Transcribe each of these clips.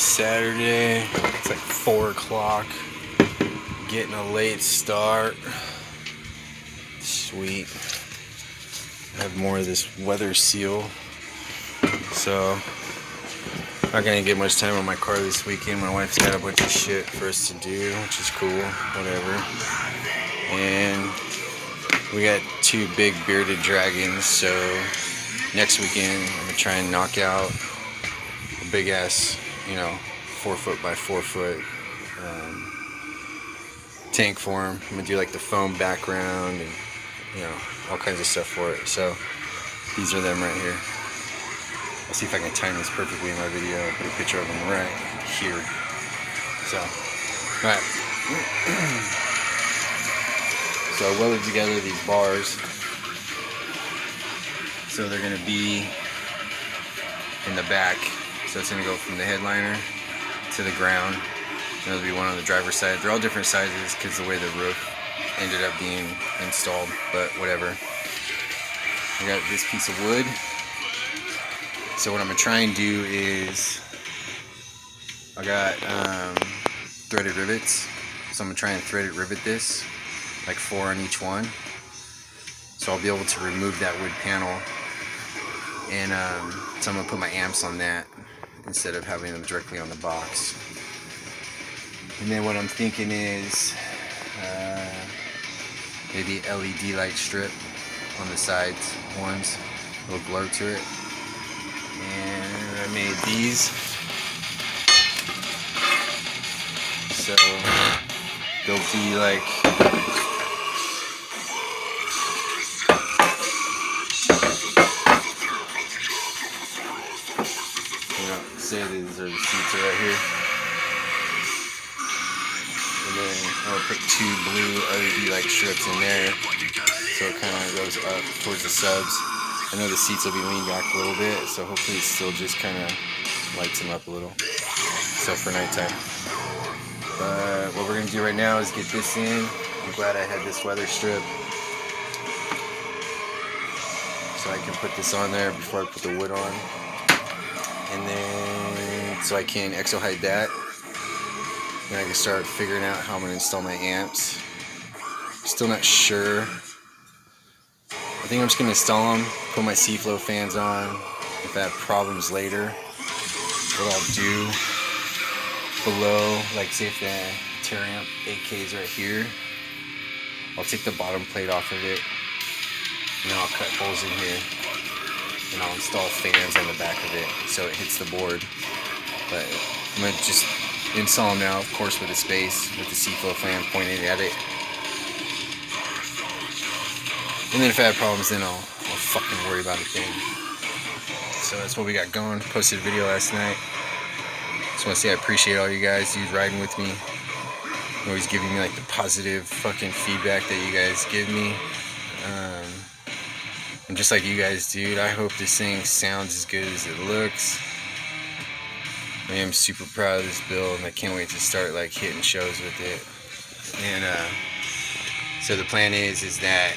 Saturday. It's like 4 o'clock. Getting a late start. Sweet. I have more of this weather seal. So, not gonna get much time on my car this weekend. My wife's got a bunch of shit for us to do, which is cool. Whatever. And we got 2 big bearded dragons. So, next weekend, I'm gonna try and knock out a big ass, 4 foot by 4 foot tank for him. I'm gonna do like the foam background and all kinds of stuff for it. So these are them right here. I'll see if I can time this perfectly in my video. I'll put a picture of them right here. So, alright. So I welded together these bars. So they're gonna be in the back. So it's gonna go from the headliner to the ground. There'll be one on the driver's side. They're all different sizes because the way the roof ended up being installed, but whatever. I got this piece of wood. So what I'm gonna try and do is, I got threaded rivets. So I'm gonna try and threaded rivet this, like 4 on each one. So I'll be able to remove that wood panel. And so I'm gonna put my amps on that instead of having them directly on the box. And then what I'm thinking is maybe LED light strip on the sides ones, a little glow to it. And I made these, so they'll be like say these are the seats right here. And then I'll put 2 blue LED light strips in there, so it kind of goes up towards the subs. I know the seats will be leaned back a little bit, so hopefully it still just kind of lights them up a little, except for nighttime. But what we're going to do right now is get this in. I'm glad I had this weather strip, so I can put this on there before I put the wood on. And then, so I can exo hide that. Then I can start figuring out how I'm going to install my amps. Still not sure. I think I'm just going to install them, put my C-flow fans on. If I have problems later, what I'll do below, like say if the Terramp 8K is right here, I'll take the bottom plate off of it, and then I'll cut holes in here, and I'll install fans on the back of it so it hits the board. But I'm going to just install them now, of course, with a space, with the C-flow fan pointed at it. And then if I have problems, then I'll fucking worry about a thing. So that's what we got going. Posted a video last night. Just want to say I appreciate all you guys who's riding with me. Always giving me like the positive fucking feedback that you guys give me. And just like you guys, dude, I hope this thing sounds as good as it looks. I am super proud of this build, and I can't wait to start like hitting shows with it. And so the plan is that,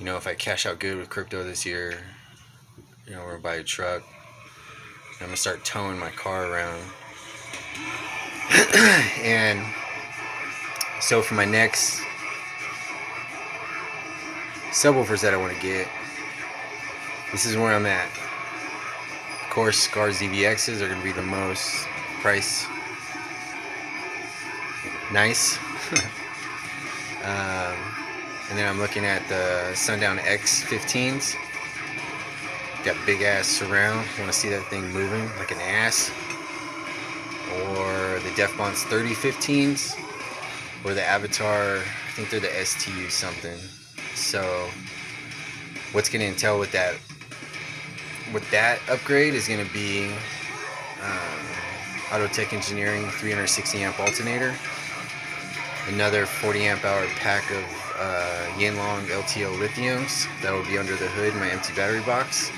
if I cash out good with crypto this year, we're gonna buy a truck. I'm gonna start towing my car around. And so for my next subwoofers that I want to get, this is where I'm at. Of course, Scar ZVXs are going to be the most price nice. And then I'm looking at the Sundown X15s. Got big ass surround. Want to see that thing moving like an ass. Or the Defbon's 3015s. Or the Avatar, I think they're the STU something. So what's going to entail with that upgrade is going to be Autotech Engineering 360 amp alternator, another 40 amp hour pack of Yinlong LTO lithiums that will be under the hood in my empty battery box,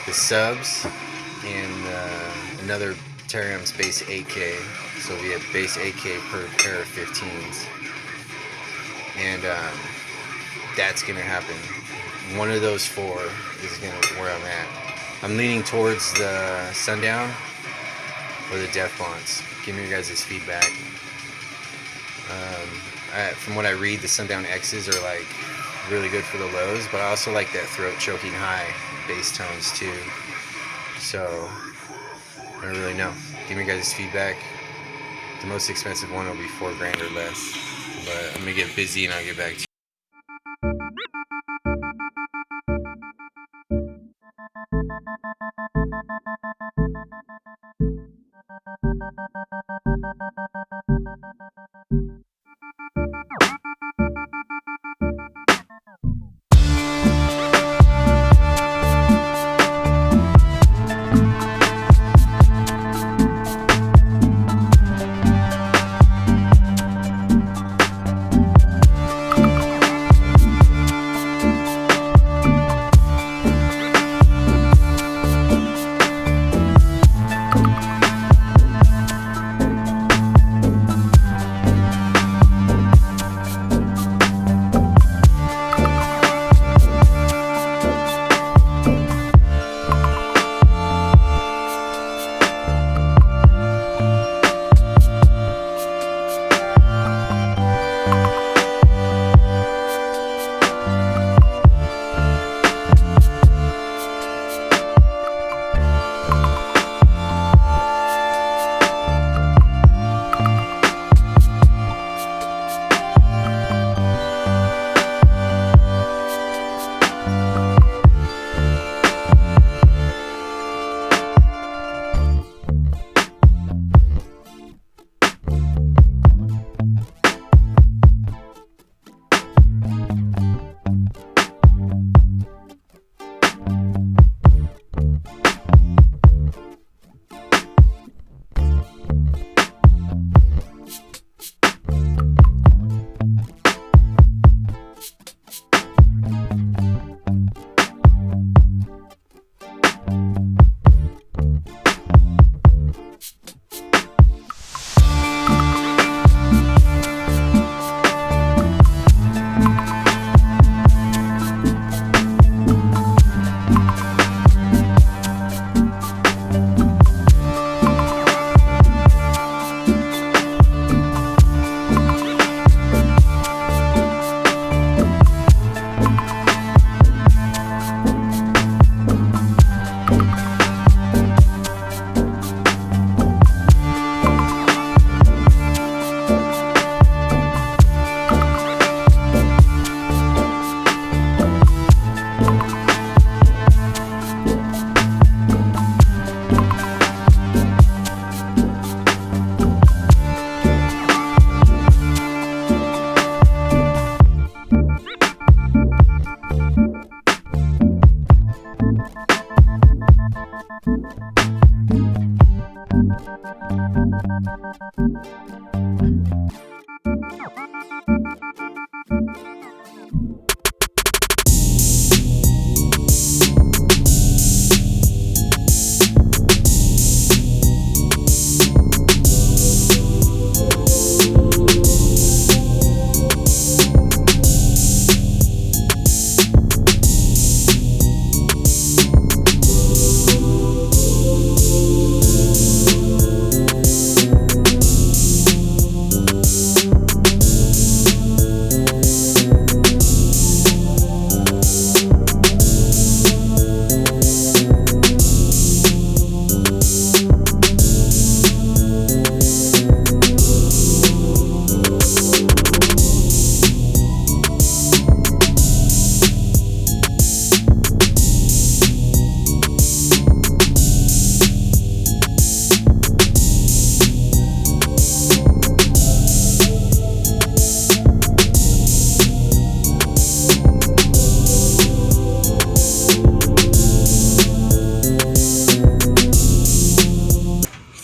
the subs, and another Terram's base 8K, so it'll be a base 8K per pair of 15s. And that's gonna happen. One of those 4 is where I'm at. I'm leaning towards the Sundown or the def bonds. Give me your guys' feedback. From what I read, the Sundown X's are like really good for the lows, but I also like that throat choking high bass tones too. So I don't really know. Give me your guys' feedback. The most expensive one will be $4 grand or less, but I'm gonna get busy and I'll get back to you.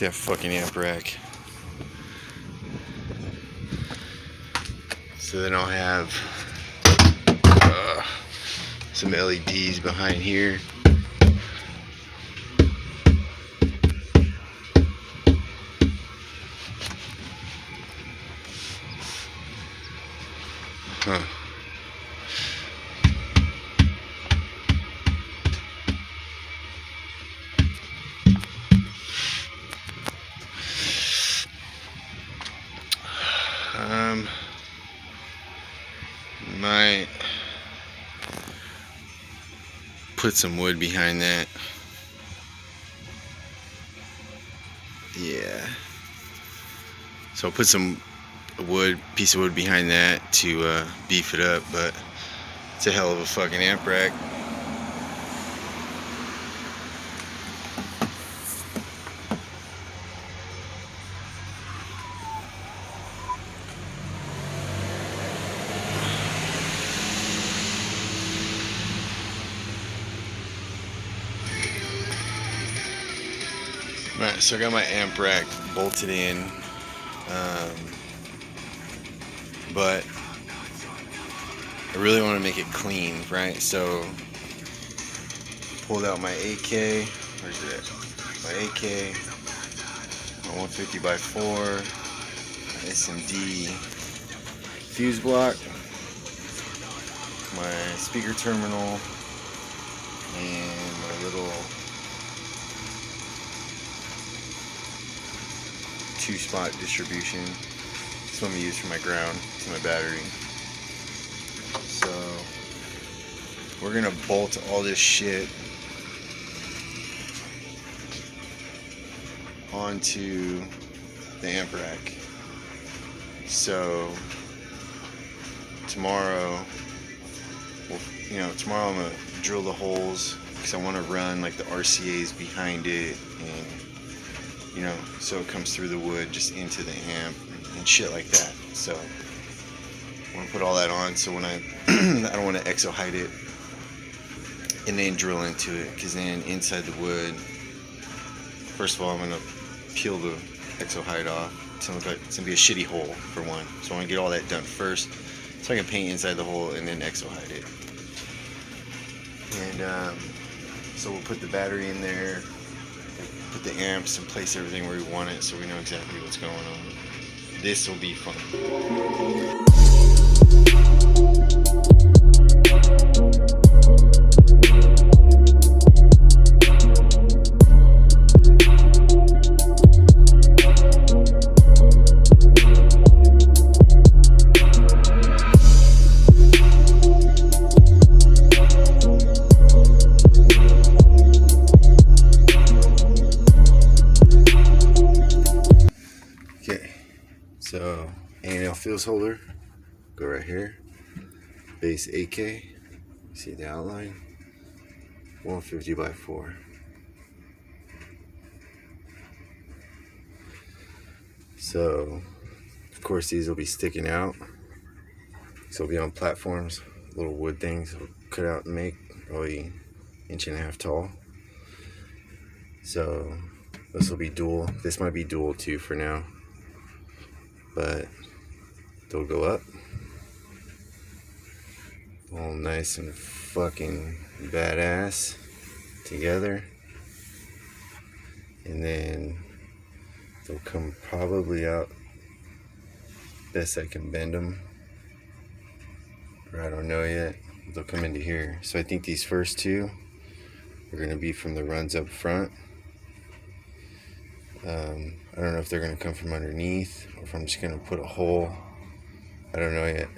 That fucking amp rack. So then I'll have some LEDs behind here. Huh. Might put some wood behind that. Yeah. So I'll put some piece of wood behind that to beef it up, but it's a hell of a fucking amp rack. Alright, so I got my amp rack bolted in, but I really want to make it clean, right? So pulled out my AK, where's it at? My AK, my 150 by 4, my SMD fuse block, my speaker terminal, and my little 2-spot distribution. This one we use for my ground to my battery. So we're gonna bolt all this shit onto the amp rack. So tomorrow, tomorrow I'm gonna drill the holes because I want to run like the RCAs behind it, and so it comes through the wood just into the amp and shit like that. So I want to put all that on, so when I don't want to exo hide it and then drill into it, because then inside the wood, first of all, I'm going to peel the exo hide off. It's going to be a shitty hole for one, so I want to get all that done first so I can paint inside the hole and then exo hide it. And so we'll put the battery in there, put the amps and place everything where we want it, so we know exactly what's going on. This will be fun. So, A&L fuse holder, go right here. Base AK, see the outline, 150 by 4. So, of course, these will be sticking out. These will be on platforms, little wood things we'll cut out and make, probably 1.5 inches tall. So, this will be dual. This might be dual too for now, but they'll go up all nice and fucking badass together, and then they'll come probably out best I can bend them, or I don't know yet. They'll come into here. So I think these first two are going to be from the runs up front. I don't know if they're going to come from underneath or if I'm just going to put a hole. I don't know yet.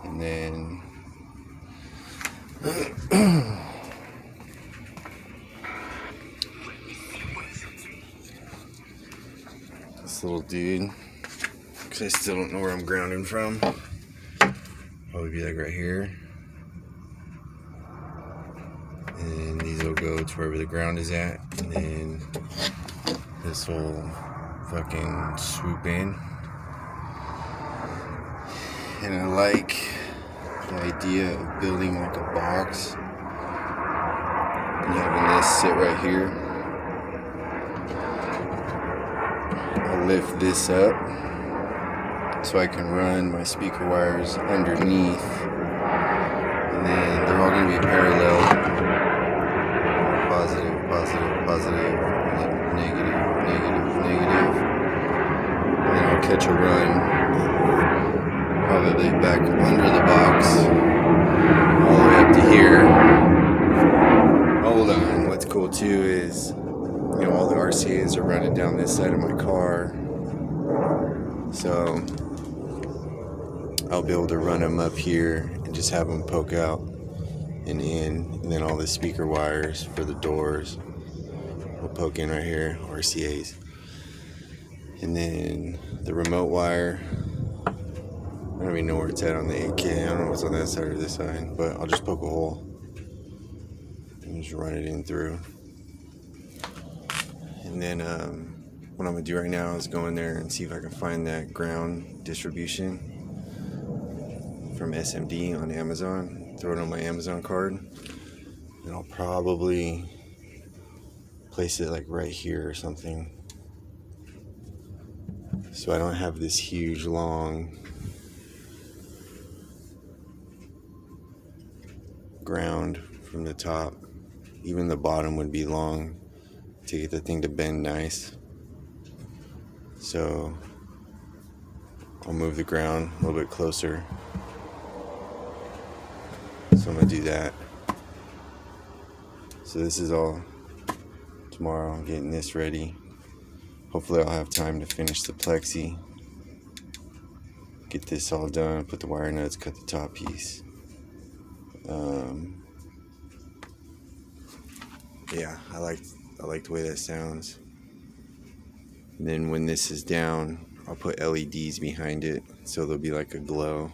And then this little dude, because I still don't know where I'm grounding from. Probably be like right here. And these will go to wherever the ground is at. And then this will fucking swoop in. And I like the idea of building like a box and having this sit right here. I'll lift this up so I can run my speaker wires underneath, and then they're all going to be parallel. Positive, positive, positive, and then negative, negative, negative. And then I'll catch a run probably back under the box all the way up to here. Hold on. What's cool too is, all the RCAs are running down this side of my car. So I'll be able to run them up here and just have them poke out and in, and then all the speaker wires for the doors will poke in right here, RCAs. And then the remote wire, I don't even know where it's at on the 8K. I don't know what's on that side or this side, but I'll just poke a hole and just run it in through. And then what I'm gonna do right now is go in there and see if I can find that ground distribution from SMD on Amazon, throw it on my Amazon card, and I'll probably place it like right here or something, so I don't have this huge long ground from the top. Even the bottom would be long to get the thing to bend nice. So I'll move the ground a little bit closer. So I'm gonna do that. So this is all tomorrow. I'm getting this ready. Hopefully I'll have time to finish the plexi, get this all done, put the wire nuts, cut the top piece. Yeah, I like the way that sounds. And then when this is down, I'll put LEDs behind it, so there'll be like a glow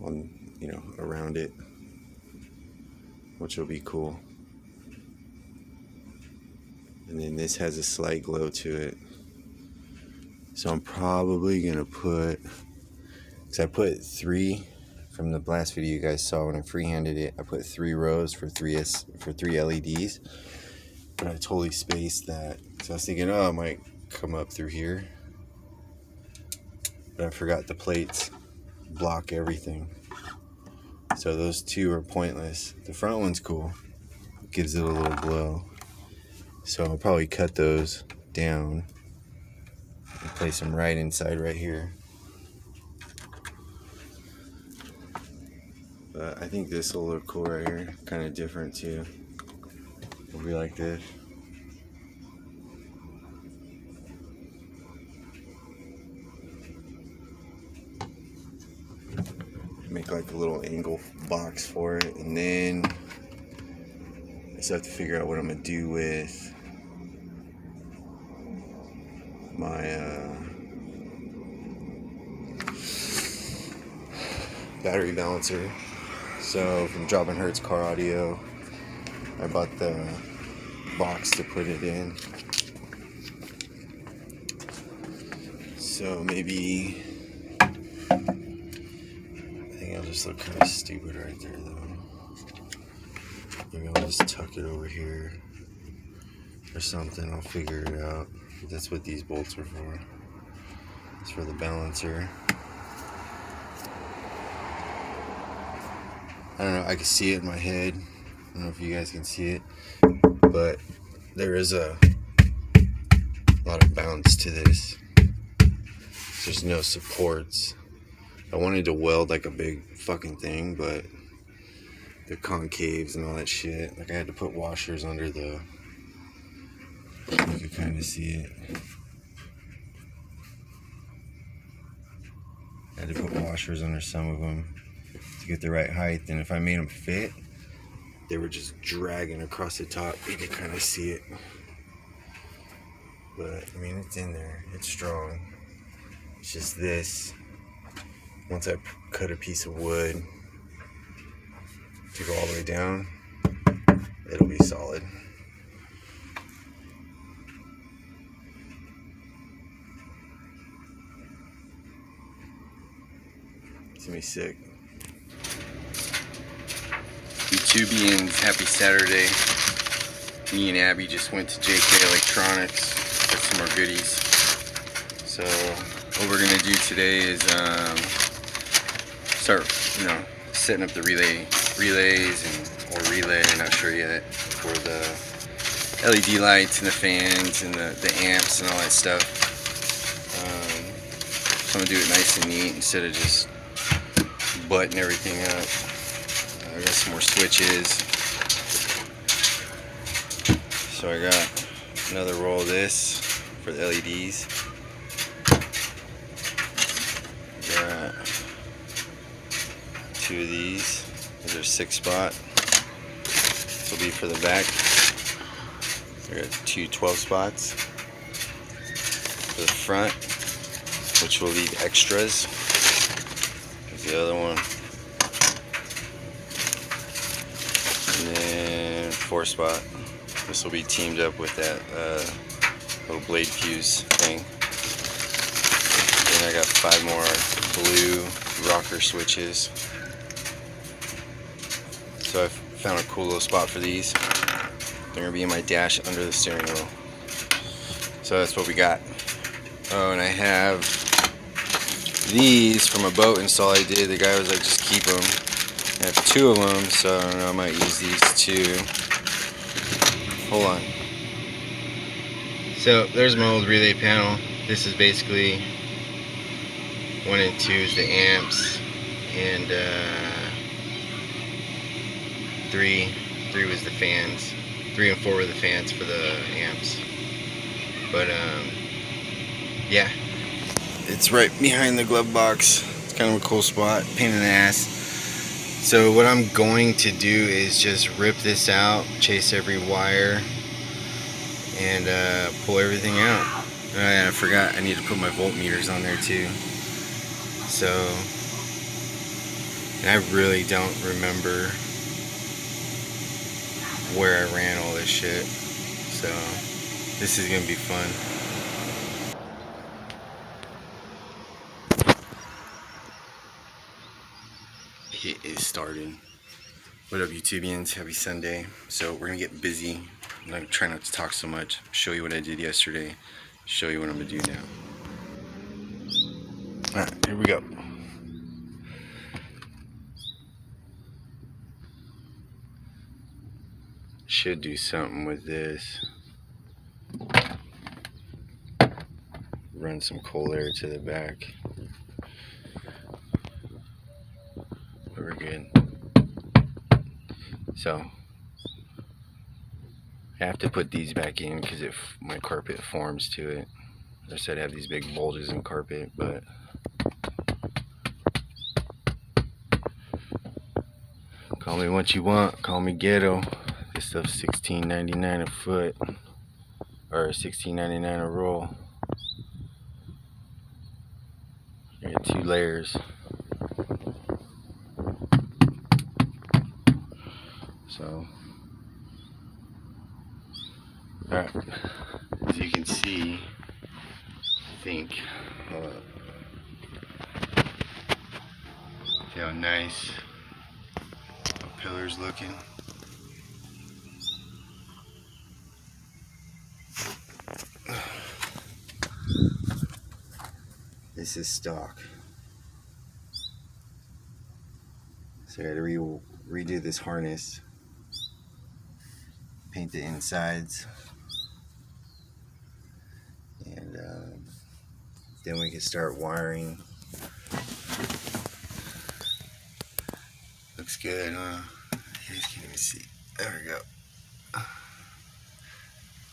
on, you know, around it, which will be cool. And then this has a slight glow to it. So I'm probably gonna put, because I put 3 from the last video you guys saw when I freehanded it. I put 3 rows for 3 LEDs, but I totally spaced that. So I was thinking, oh, it might come up through here, but I forgot the plates block everything. So those 2 are pointless. The front one's cool, it gives it a little glow. So I'll probably cut those down and place them right inside right here. But I think this will look cool right here, kind of different too. It'll be like this. Make like a little angle box for it, and then I just have to figure out what I'm gonna do with my battery balancer. So from Job and Hertz Car Audio, I bought the box to put it in. So maybe, I think I'll just look kind of stupid right there though. Maybe I'll just tuck it over here or something. I'll figure it out. That's what these bolts are for. It's for the balancer. I don't know, I can see it in my head. I don't know if you guys can see it, but there is a lot of bounce to this. There's no supports. I wanted to weld like a big fucking thing, but the concaves and all that shit. Like I had to put washers under the, you can kind of see it. I had to put washers under some of them to get the right height, and if I made them fit, they were just dragging across the top. You can kind of see it, but I mean, it's in there, it's strong. It's just this, once I cut a piece of wood to go all the way down, it'll be solid. It's gonna be sick. YouTubians, happy Saturday. Me and Abby just went to JK Electronics, got some more goodies. So what we're gonna do today is start, setting up the relays or relay, not sure yet, for the LED lights and the fans and the amps and all that stuff. So I'm gonna do it nice and neat instead of just button everything up. I got some more switches. So I got another roll of this for the LEDs. 2 of these. These are 6-spot. This will be for the back. I got 2 12-spots for the front, which will leave extras. Here's the other one. And then 4-spot. This will be teamed up with that little blade fuse thing. Then I got 5 more blue rocker switches. So I found a cool little spot for these. They're gonna be in my dash under the steering wheel. So that's what we got. Oh, and I have these from a boat install I did. The guy was like, just keep them. I have 2 of them, so I don't know, I might use these too. Hold on. So there's my old relay panel. This is basically 1 and 2 is the amps, and 3 was the fans. 3 and 4 were the fans for the amps. But yeah, it's right behind the glove box. It's kind of a cool spot. Pain in the ass. So what I'm going to do is just rip this out, chase every wire, and pull everything out. And I forgot I need to put my voltmeters on there too. So, and I really don't remember where I ran all this shit. So this is gonna be fun. It is starting. What up, YouTubians? Happy Sunday. So we're gonna get busy. I'm gonna try not to talk so much. Show you what I did yesterday. Show you what I'm gonna do now. Alright, here we go. Should do something with this. Run some cold air to the back. But we're good. So I have to put these back in because my carpet forms to it. I said I have these big bulges in carpet, but call me what you want. Call me ghetto. This stuff's $16.99 a foot, or $16.99 a roll. I got 2 layers. So, alright, as you can see, I think, hold up. See how nice the pillar's looking. This is stock. So I gotta redo this harness, paint the insides, and then we can start wiring. Looks good, huh? You guys can't even see. There we go.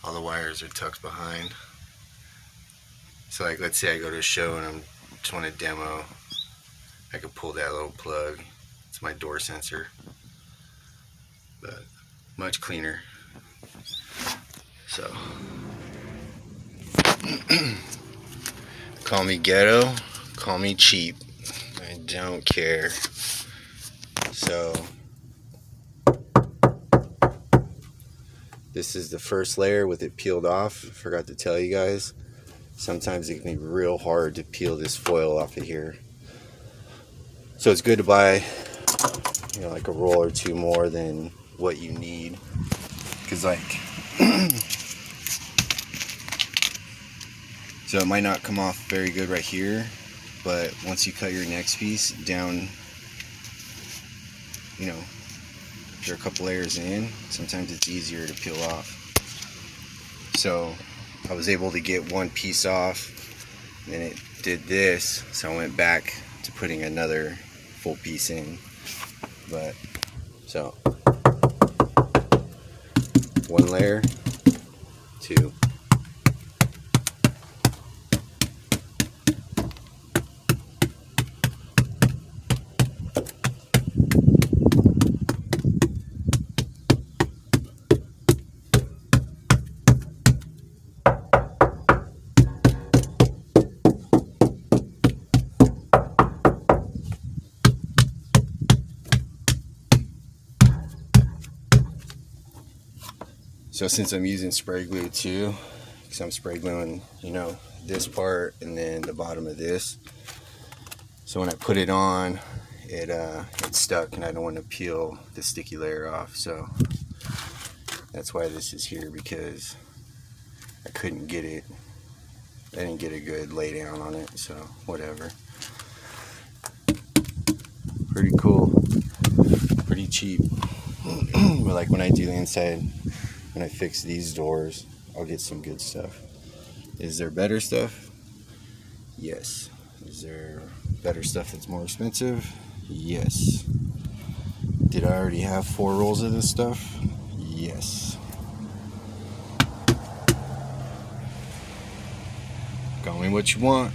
All the wires are tucked behind. So like, let's say I go to a show and I just want to demo, I could pull that little plug. It's my door sensor, but much cleaner. So call me ghetto, call me cheap, I don't care. So this is the first layer with it peeled off. I forgot to tell you guys. Sometimes it can be real hard to peel this foil off of here. So it's good to buy, you know, like a roll or 2 more than what you need. Cause like, so it might not come off very good right here, but once you cut your next piece down, you know, if you're a couple layers in, sometimes it's easier to peel off. So I was able to get 1 piece off, and it did this, so I went back to putting another full piece in. But so 1 layer, 2, So since I'm using spray glue too, because I'm spray gluing, you know, this part and then the bottom of this. So when I put it on, it's stuck, and I don't want to peel the sticky layer off. So that's why this is here, because I couldn't get it. I didn't get a good lay down on it, so whatever. Pretty cool, pretty cheap. But like when I do the inside, when I fix these doors, I'll get some good stuff. Is there better stuff? Yes. Is there better stuff that's more expensive? Yes. Did I already have 4 rolls of this stuff? Yes. Call me what you want.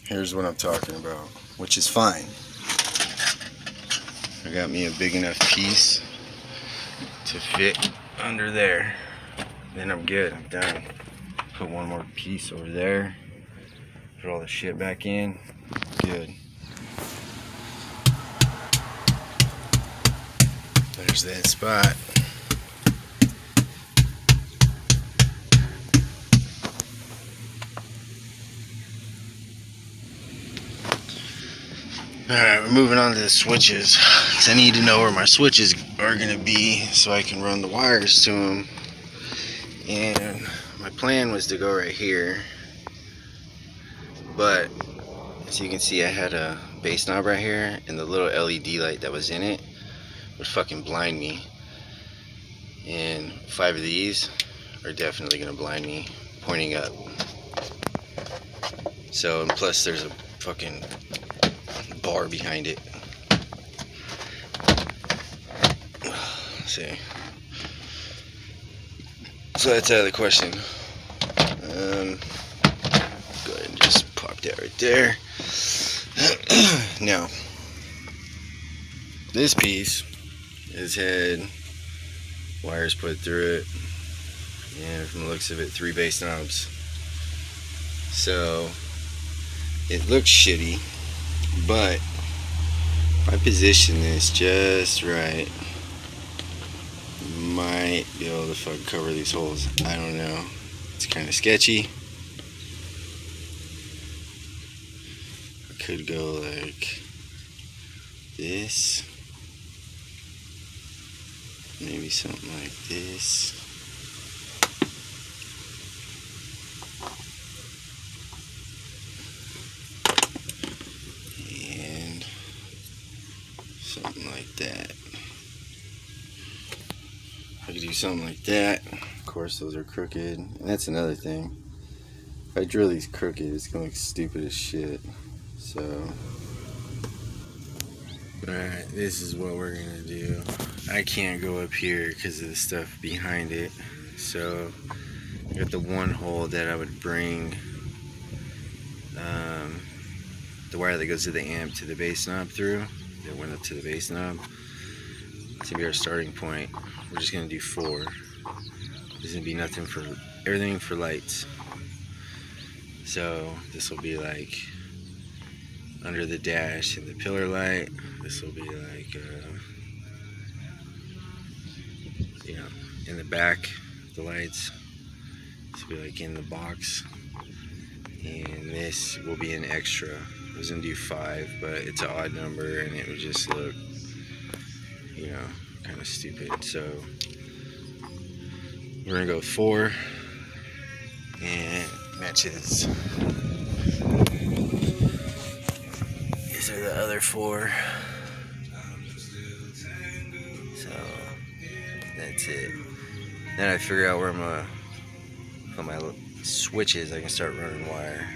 Here's what I'm talking about, which is fine. I got me a big enough piece to fit under there. Then I'm good, I'm done. Put one more piece over there. Put all the shit back in. Good. There's that spot. Alright, we're moving on to the switches. Because I need to know where my switches are going to be so I can run the wires to them. And my plan was to go right here. But as you can see, I had a base knob right here, and the little LED light that was in it would fucking blind me. And 5 of these are definitely going to blind me pointing up. So, and plus there's a fucking bar behind it. Let's see. So that's out of the question. Go ahead and just pop that right there. Now, this piece has had wires put through it, and from the looks of it, 3 base knobs. So it looks shitty, but if I position this just right, might be able to fucking cover these holes. I don't know. It's kind of sketchy. I could go like this. Maybe something like this. And something like that. I could do something like that. Of course, those are crooked. And that's another thing. If I drill these crooked, it's going to look stupid as shit. So, alright, this is what we're going to do. I can't go up here because of the stuff behind it. So, I got the one hole that I would bring the wire that goes to the amp to the base knob through. That went up to the base knob. It's going to be our starting point. We're just going to do 4. There's going to be nothing for, everything for lights. So this will be like under the dash and the pillar light. This will be like, you know, in the back, the lights. This will be like in the box. And this will be an extra. I was going to do 5, but it's an odd number and it would just look, you know, kind of stupid. So we're gonna go 4 and matches. These are the other 4. So that's it. Then I figure out where I'm gonna put my switches. I can start running wire.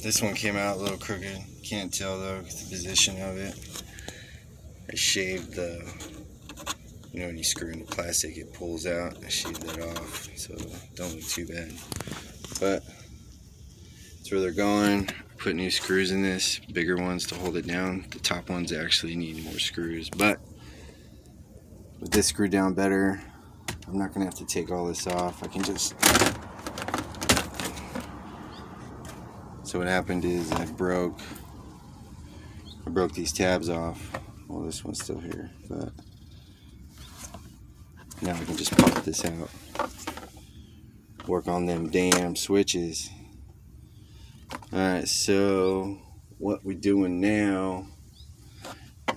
This one came out a little crooked. Can't tell though, 'cause the position of it. I shaved the, you know, when you screw in the plastic, it pulls out. I shaved that off, so it don't look too bad. But that's where they're going. Put new screws in this, bigger ones to hold it down. The top ones actually need more screws, but with this screwed down better, I'm not gonna have to take all this off. I can just. So what happened is I broke these tabs off. Well, this one's still here, but now I can just pop this out. Work on them damn switches. Alright, so what we're doing now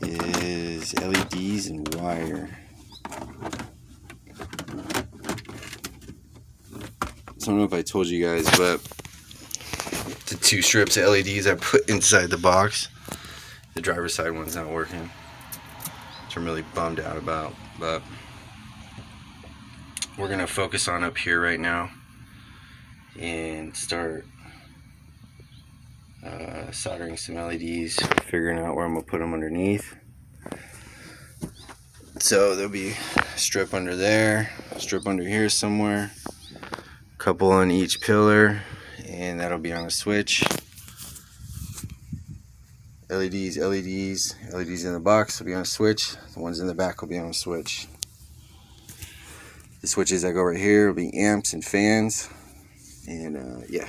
is LEDs and wire. So I don't know if I told you guys, but the 2 strips of LEDs I put inside the box, the driver's side one's not working, which I'm really bummed out about, but we're gonna focus on up here right now and start soldering some LEDs, figuring out where I'm gonna put them underneath. So there'll be a strip under there, a strip under here somewhere, a couple on each pillar, and that'll be on a switch. LEDs in the box will be on a switch. The ones in the back will be on a switch. The switches that go right here will be amps and fans, and yeah.